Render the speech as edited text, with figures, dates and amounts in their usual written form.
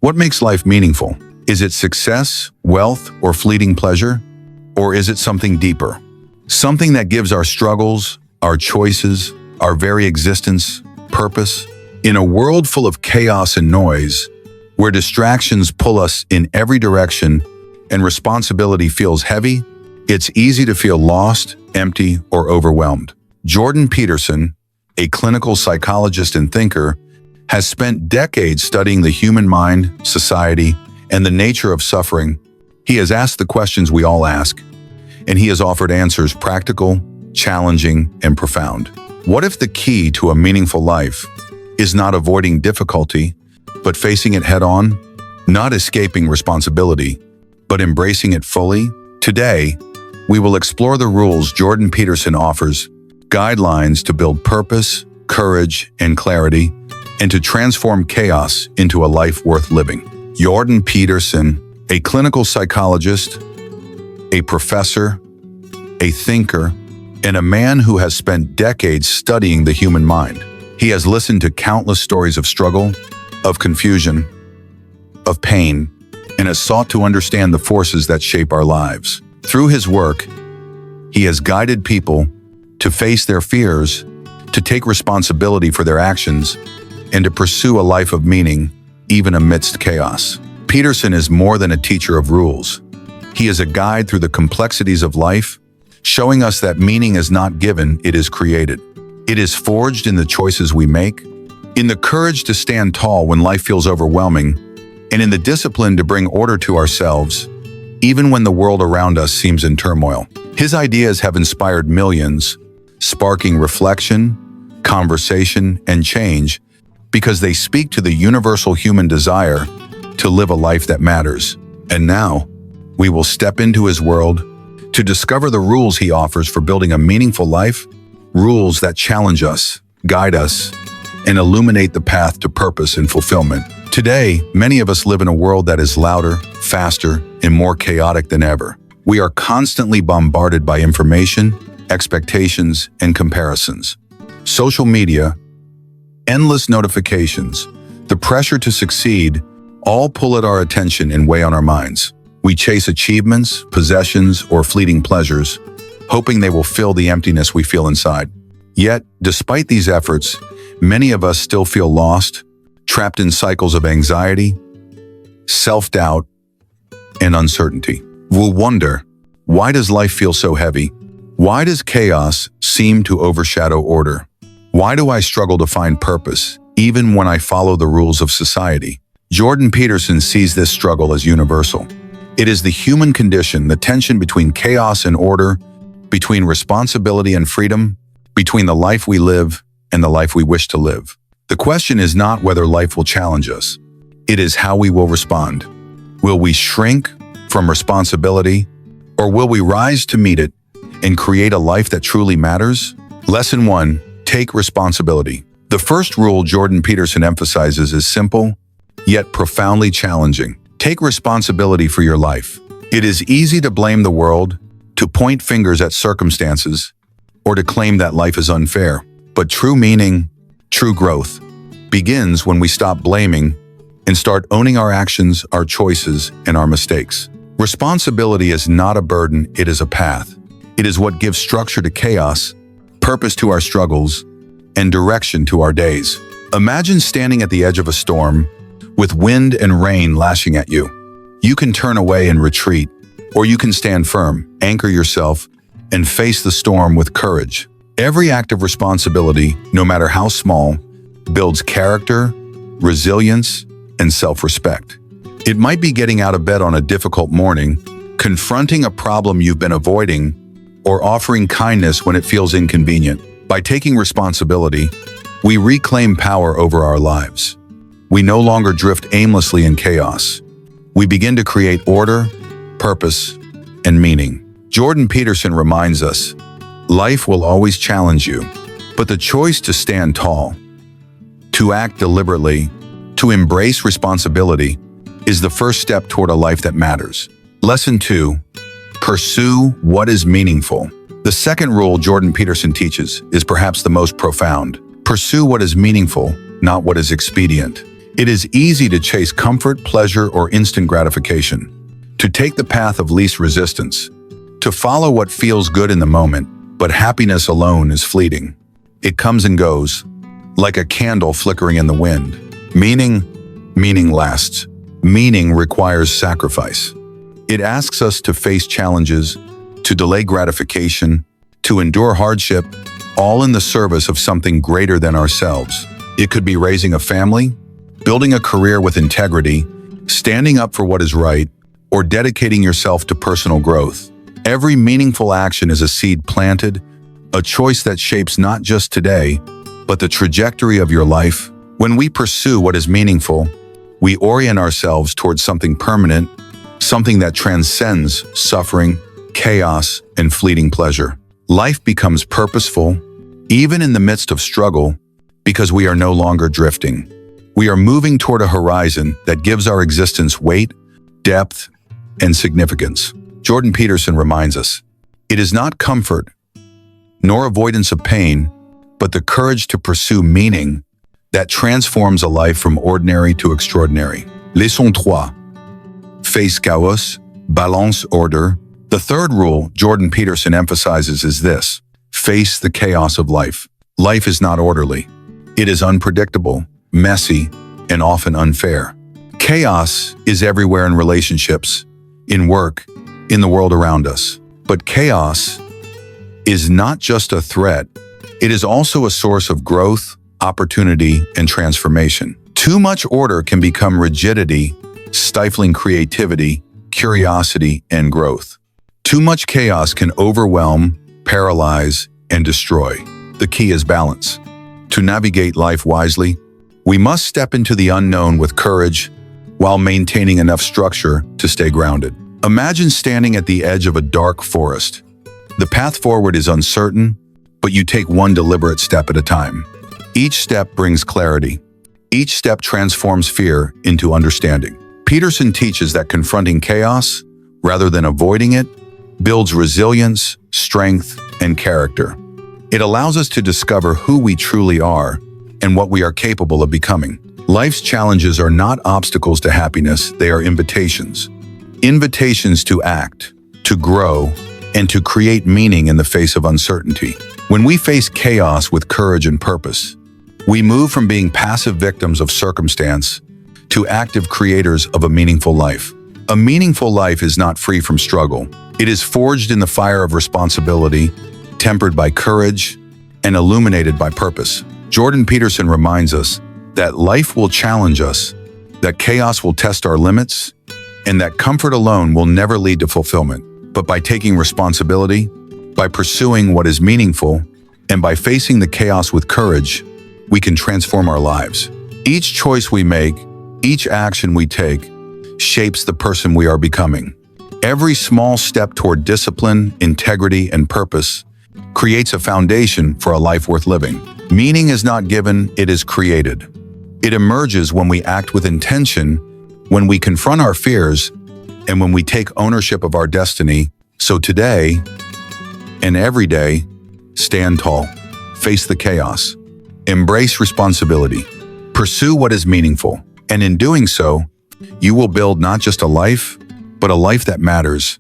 What makes life meaningful? Is it success, wealth, or fleeting pleasure? Or is it something deeper? Something that gives our struggles, our choices, our very existence, purpose? In a world full of chaos and noise, where distractions pull us in every direction and responsibility feels heavy, it's easy to feel lost, empty, or overwhelmed. Jordan Peterson, a clinical psychologist and thinker, has spent decades studying the human mind, society, and the nature of suffering. He has asked the questions we all ask, and he has offered answers practical, challenging, and profound. What if the key to a meaningful life is not avoiding difficulty, but facing it head-on? Not escaping responsibility, but embracing it fully? Today, we will explore the rules Jordan Peterson offers, guidelines to build purpose, courage, and clarity, and to transform chaos into a life worth living. Jordan Peterson, a clinical psychologist, a professor, a thinker, and a man who has spent decades studying the human mind. He has listened to countless stories of struggle, of confusion, of pain, and has sought to understand the forces that shape our lives. Through his work, he has guided people to face their fears, to take responsibility for their actions, and to pursue a life of meaning, even amidst chaos. Peterson is more than a teacher of rules. He is a guide through the complexities of life, showing us that meaning is not given, it is created. It is forged in the choices we make, in the courage to stand tall when life feels overwhelming, and in the discipline to bring order to ourselves, even when the world around us seems in turmoil. His ideas have inspired millions, sparking reflection, conversation, and change, because they speak to the universal human desire to live a life that matters. And now, we will step into his world to discover the rules he offers for building a meaningful life, rules that challenge us, guide us, and illuminate the path to purpose and fulfillment. Today, many of us live in a world that is louder, faster, and more chaotic than ever. We are constantly bombarded by information, expectations, and comparisons. Social media, endless notifications, the pressure to succeed, all pull at our attention and weigh on our minds. We chase achievements, possessions, or fleeting pleasures, hoping they will fill the emptiness we feel inside. Yet, despite these efforts, many of us still feel lost, trapped in cycles of anxiety, self-doubt, and uncertainty. We'll wonder, why does life feel so heavy? Why does chaos seem to overshadow order? Why do I struggle to find purpose, even when I follow the rules of society? Jordan Peterson sees this struggle as universal. It is the human condition, the tension between chaos and order, between responsibility and freedom, between the life we live and the life we wish to live. The question is not whether life will challenge us. It is how we will respond. Will we shrink from responsibility, or will we rise to meet it and create a life that truly matters? Lesson 1. Take responsibility. The first rule Jordan Peterson emphasizes is simple, yet profoundly challenging. Take responsibility for your life. It is easy to blame the world, to point fingers at circumstances, or to claim that life is unfair. But true meaning, true growth, begins when we stop blaming and start owning our actions, our choices, and our mistakes. Responsibility is not a burden, it is a path. It is what gives structure to chaos, purpose to our struggles, and direction to our days. Imagine standing at the edge of a storm, with wind and rain lashing at you. You can turn away and retreat, or you can stand firm, anchor yourself, and face the storm with courage. Every act of responsibility, no matter how small, builds character, resilience, and self-respect. It might be getting out of bed on a difficult morning, confronting a problem you've been avoiding, or offering kindness when it feels inconvenient. By taking responsibility, we reclaim power over our lives. We no longer drift aimlessly in chaos. We begin to create order, purpose, and meaning. Jordan Peterson reminds us, life will always challenge you, but the choice to stand tall, to act deliberately, to embrace responsibility, is the first step toward a life that matters. Lesson 2. Pursue what is meaningful. The second rule Jordan Peterson teaches is perhaps the most profound. Pursue what is meaningful, not what is expedient. It is easy to chase comfort, pleasure, or instant gratification, to take the path of least resistance, to follow what feels good in the moment, but happiness alone is fleeting. It comes and goes, like a candle flickering in the wind. Meaning lasts. Meaning requires sacrifice. It asks us to face challenges, to delay gratification, to endure hardship, all in the service of something greater than ourselves. It could be raising a family, building a career with integrity, standing up for what is right, or dedicating yourself to personal growth. Every meaningful action is a seed planted, a choice that shapes not just today, but the trajectory of your life. When we pursue what is meaningful, we orient ourselves towards something permanent, something that transcends suffering, chaos, and fleeting pleasure. Life becomes purposeful, even in the midst of struggle, because we are no longer drifting. We are moving toward a horizon that gives our existence weight, depth, and significance. Jordan Peterson reminds us, it is not comfort, nor avoidance of pain, but the courage to pursue meaning that transforms a life from ordinary to extraordinary. Leçon 3. Face chaos, balance order. The third rule Jordan Peterson emphasizes is this: face the chaos of life. Life is not orderly. It is unpredictable, messy, and often unfair. Chaos is everywhere in relationships, in work, in the world around us. But chaos is not just a threat, it is also a source of growth, opportunity, and transformation. Too much order can become rigidity, stifling creativity, curiosity, and growth. Too much chaos can overwhelm, paralyze, and destroy. The key is balance. To navigate life wisely, we must step into the unknown with courage while maintaining enough structure to stay grounded. Imagine standing at the edge of a dark forest. The path forward is uncertain, but you take one deliberate step at a time. Each step brings clarity. Each step transforms fear into understanding. Peterson teaches that confronting chaos, rather than avoiding it, builds resilience, strength, and character. It allows us to discover who we truly are and what we are capable of becoming. Life's challenges are not obstacles to happiness, they are invitations. Invitations to act, to grow, and to create meaning in the face of uncertainty. When we face chaos with courage and purpose, we move from being passive victims of circumstance to active creators of a meaningful life. A meaningful life is not free from struggle. It is forged in the fire of responsibility, tempered by courage, and illuminated by purpose. Jordan Peterson reminds us that life will challenge us, that chaos will test our limits, and that comfort alone will never lead to fulfillment. But by taking responsibility, by pursuing what is meaningful, and by facing the chaos with courage, we can transform our lives. Each choice we make, each action we take, shapes the person we are becoming. Every small step toward discipline, integrity, and purpose creates a foundation for a life worth living. Meaning is not given, it is created. It emerges when we act with intention, when we confront our fears, and when we take ownership of our destiny. So today, and every day, stand tall, face the chaos, embrace responsibility, pursue what is meaningful, and in doing so, you will build not just a life, but a life that matters,